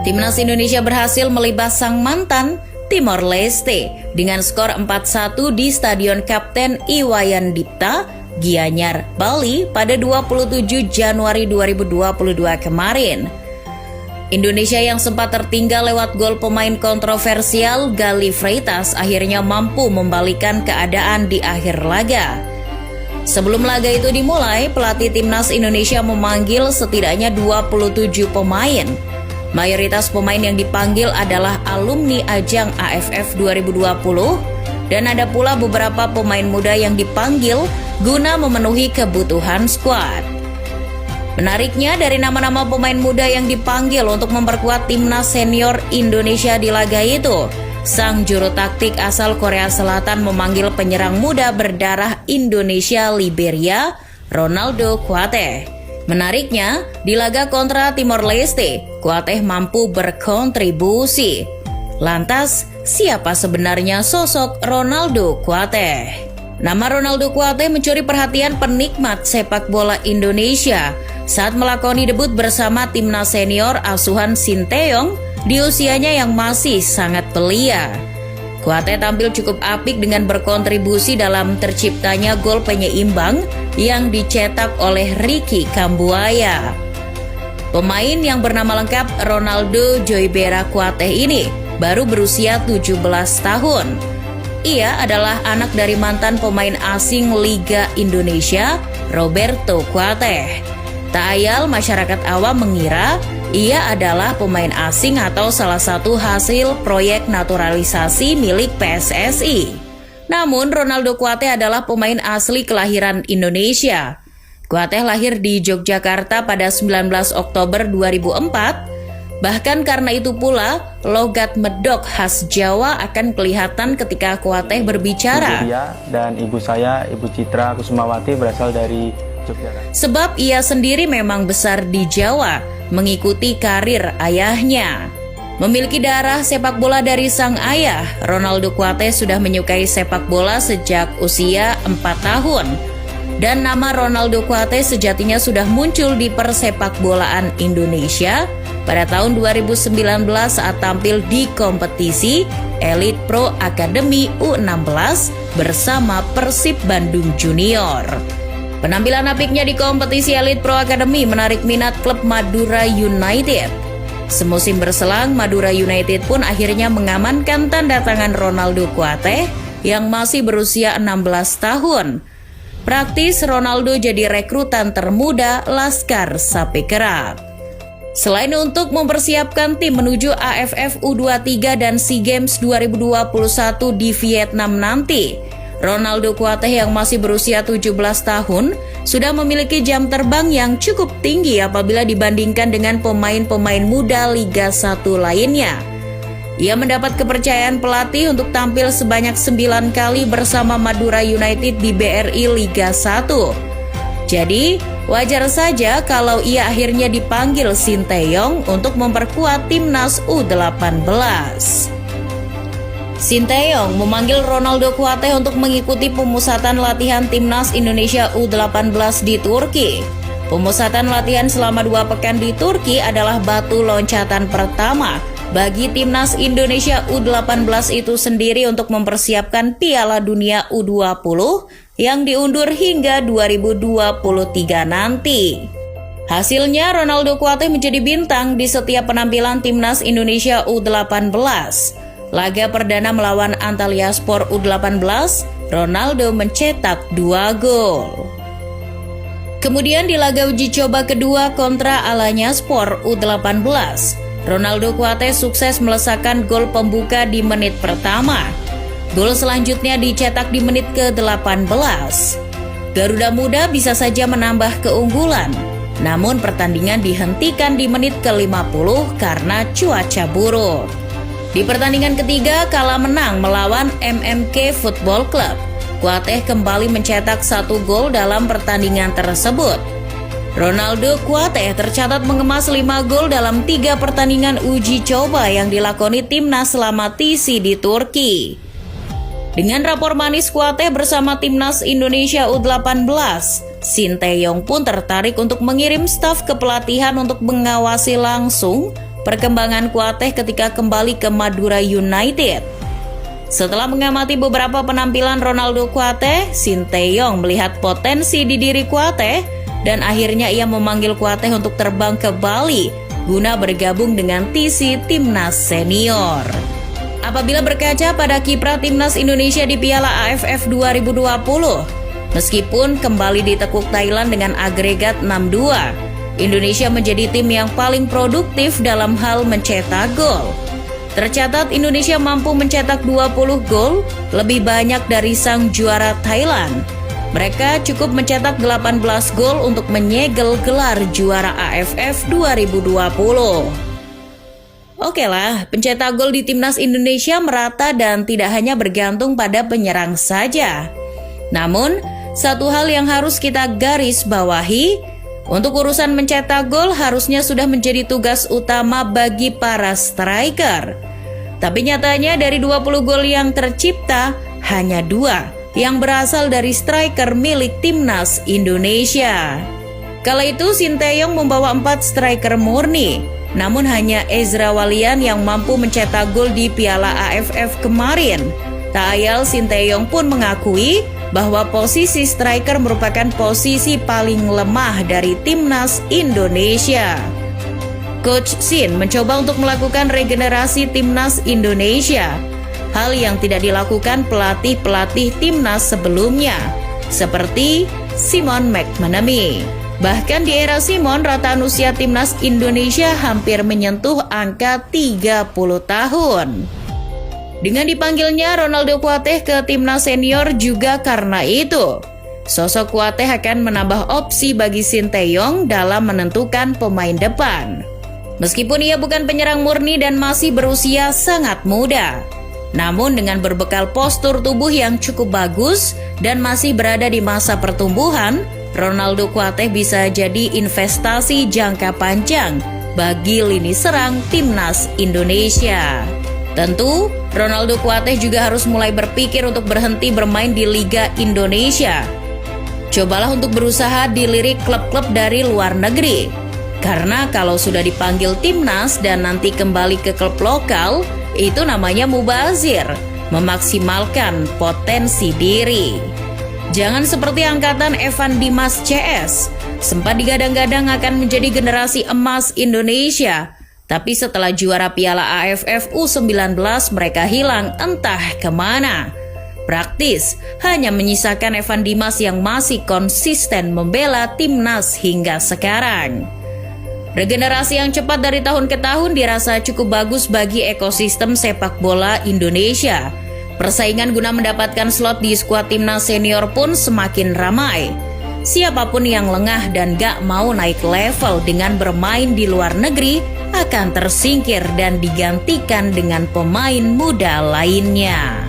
Timnas Indonesia berhasil melibas sang mantan Timor Leste dengan skor 4-1 di Stadion Kapten Iwayan Dipta, Gianyar, Bali pada 27 Januari 2022 kemarin. Indonesia yang sempat tertinggal lewat gol pemain kontroversial Gali Freitas akhirnya mampu membalikan keadaan di akhir laga. Sebelum laga itu dimulai, pelatih Timnas Indonesia memanggil setidaknya 27 pemain. Mayoritas pemain yang dipanggil adalah alumni ajang AFF 2020 dan ada pula beberapa pemain muda yang dipanggil guna memenuhi kebutuhan skuad. Menariknya, dari nama-nama pemain muda yang dipanggil untuk memperkuat timnas senior Indonesia di laga itu, sang juru taktik asal Korea Selatan memanggil penyerang muda berdarah Indonesia Liberia, Ronaldo Kuateh. Menariknya, di laga kontra Timor Leste, Kuateh mampu berkontribusi. Lantas, siapa sebenarnya sosok Ronaldo Kuateh? Nama Ronaldo Kuateh mencuri perhatian penikmat sepak bola Indonesia saat melakoni debut bersama timnas senior asuhan Sinteyong di usianya yang masih sangat belia. Kuateh tampil cukup apik dengan berkontribusi dalam terciptanya gol penyeimbang yang dicetak oleh Ricky Kambuaya. Pemain yang bernama lengkap Ronaldo Joybera Kuateh ini baru berusia 17 tahun. Ia adalah anak dari mantan pemain asing Liga Indonesia, Roberto Kuateh. Tak ayal masyarakat awam mengira ia adalah pemain asing atau salah satu hasil proyek naturalisasi milik PSSI. Namun Ronaldo Kuateh adalah pemain asli kelahiran Indonesia. Kuateh lahir di Yogyakarta pada 19 Oktober 2004. Bahkan karena itu pula, logat medok khas Jawa akan kelihatan ketika Kuateh berbicara. Ibu dia dan ibu saya, Ibu Citra Kusumawati, berasal dari Yogyakarta. Sebab ia sendiri memang besar di Jawa, mengikuti karir ayahnya. Memiliki darah sepak bola dari sang ayah, Ronaldo Kuateh sudah menyukai sepak bola sejak usia 4 tahun. Dan nama Ronaldo Kuateh sejatinya sudah muncul di persepak bolaan Indonesia pada tahun 2019 saat tampil di kompetisi Elite Pro Academy U16 bersama Persib Bandung Junior. Penampilan apiknya di kompetisi Elite Pro Academy menarik minat klub Madura United. Semusim berselang, Madura United pun akhirnya mengamankan tanda tangan Ronaldo Kuateh yang masih berusia 16 tahun. Praktis, Ronaldo jadi rekrutan termuda Laskar Sapi Kerap. Selain untuk mempersiapkan tim menuju AFF U23 dan SEA Games 2021 di Vietnam nanti, Ronaldo Kuateh yang masih berusia 17 tahun sudah memiliki jam terbang yang cukup tinggi apabila dibandingkan dengan pemain-pemain muda Liga 1 lainnya. Ia mendapat kepercayaan pelatih untuk tampil sebanyak 9 kali bersama Madura United di BRI Liga 1. Jadi, wajar saja kalau ia akhirnya dipanggil Sinteyong untuk memperkuat timnas U18. Sinteyong memanggil Ronaldo Kuateh untuk mengikuti pemusatan latihan timnas Indonesia U18 di Turki. Pemusatan latihan selama 2 pekan di Turki adalah batu loncatan pertama bagi timnas Indonesia U18 itu sendiri untuk mempersiapkan Piala Dunia U20 yang diundur hingga 2023 nanti. Hasilnya, Ronaldo Kuateh menjadi bintang di setiap penampilan timnas Indonesia U18. Laga perdana melawan Antalyaspor U18, Ronaldo mencetak 2 gol. Kemudian di laga uji coba kedua kontra Alanyaspor U18, Ronaldo Kuateh sukses melesakkan gol pembuka di menit pertama. Gol selanjutnya dicetak di menit ke-18. Garuda Muda bisa saja menambah keunggulan, namun pertandingan dihentikan di menit ke-50 karena cuaca buruk. Di pertandingan ketiga kalah menang melawan MMK Football Club, Kuateh kembali mencetak 1 gol dalam pertandingan tersebut. Ronaldo Kuateh tercatat mengemas 5 gol dalam 3 pertandingan uji coba yang dilakoni timnas selama TC di Turki. Dengan rapor manis Kuateh bersama timnas Indonesia U18, Sinteyong pun tertarik untuk mengirim staf kepelatihan untuk mengawasi langsung perkembangan Kouyaté ketika kembali ke Madura United. Setelah mengamati beberapa penampilan Ronaldo Kouyaté, Sinteyong melihat potensi di diri Kouyaté dan akhirnya ia memanggil Kouyaté untuk terbang ke Bali guna bergabung dengan TC Timnas Senior. Apabila berkaca pada kiprah Timnas Indonesia di Piala AFF 2020, meskipun kembali ditekuk Thailand dengan agregat 6-2, Indonesia menjadi tim yang paling produktif dalam hal mencetak gol. Tercatat Indonesia mampu mencetak 20 gol, lebih banyak dari sang juara Thailand. Mereka cukup mencetak 18 gol untuk menyegel gelar juara AFF 2020. Oke lah, pencetak gol di Timnas Indonesia merata dan tidak hanya bergantung pada penyerang saja. Namun, satu hal yang harus kita garis bawahi, untuk urusan mencetak gol harusnya sudah menjadi tugas utama bagi para striker. Tapi nyatanya dari 20 gol yang tercipta, hanya 2 yang berasal dari striker milik Timnas Indonesia. Kala itu Sinteyong membawa 4 striker murni, namun hanya Ezra Walian yang mampu mencetak gol di Piala AFF kemarin. Tak ayal Sinteyong pun mengakui bahwa posisi striker merupakan posisi paling lemah dari Timnas Indonesia. Coach Shin mencoba untuk melakukan regenerasi Timnas Indonesia, hal yang tidak dilakukan pelatih-pelatih Timnas sebelumnya, seperti Simon McManamy. Bahkan di era Simon, rataan usia Timnas Indonesia hampir menyentuh angka 30 tahun. Dengan dipanggilnya Ronaldo Kouyaté ke Timnas Senior juga karena itu. Sosok Kouyaté akan menambah opsi bagi Sinteyong dalam menentukan pemain depan. Meskipun ia bukan penyerang murni dan masih berusia sangat muda, namun dengan berbekal postur tubuh yang cukup bagus dan masih berada di masa pertumbuhan, Ronaldo Kouyaté bisa jadi investasi jangka panjang bagi lini serang Timnas Indonesia. Tentu, Ronaldo Kouyaté juga harus mulai berpikir untuk berhenti bermain di Liga Indonesia. Cobalah untuk berusaha dilirik klub-klub dari luar negeri. Karena kalau sudah dipanggil Timnas dan nanti kembali ke klub lokal, itu namanya mubazir, memaksimalkan potensi diri. Jangan seperti angkatan Evan Dimas CS, sempat digadang-gadang akan menjadi generasi emas Indonesia. Tapi setelah juara Piala AFF U19 mereka hilang entah kemana. Praktis, hanya menyisakan Evan Dimas yang masih konsisten membela Timnas hingga sekarang. Regenerasi yang cepat dari tahun ke tahun dirasa cukup bagus bagi ekosistem sepak bola Indonesia. Persaingan guna mendapatkan slot di skuad Timnas Senior pun semakin ramai. Siapapun yang lengah dan gak mau naik level dengan bermain di luar negeri akan tersingkir dan digantikan dengan pemain muda lainnya.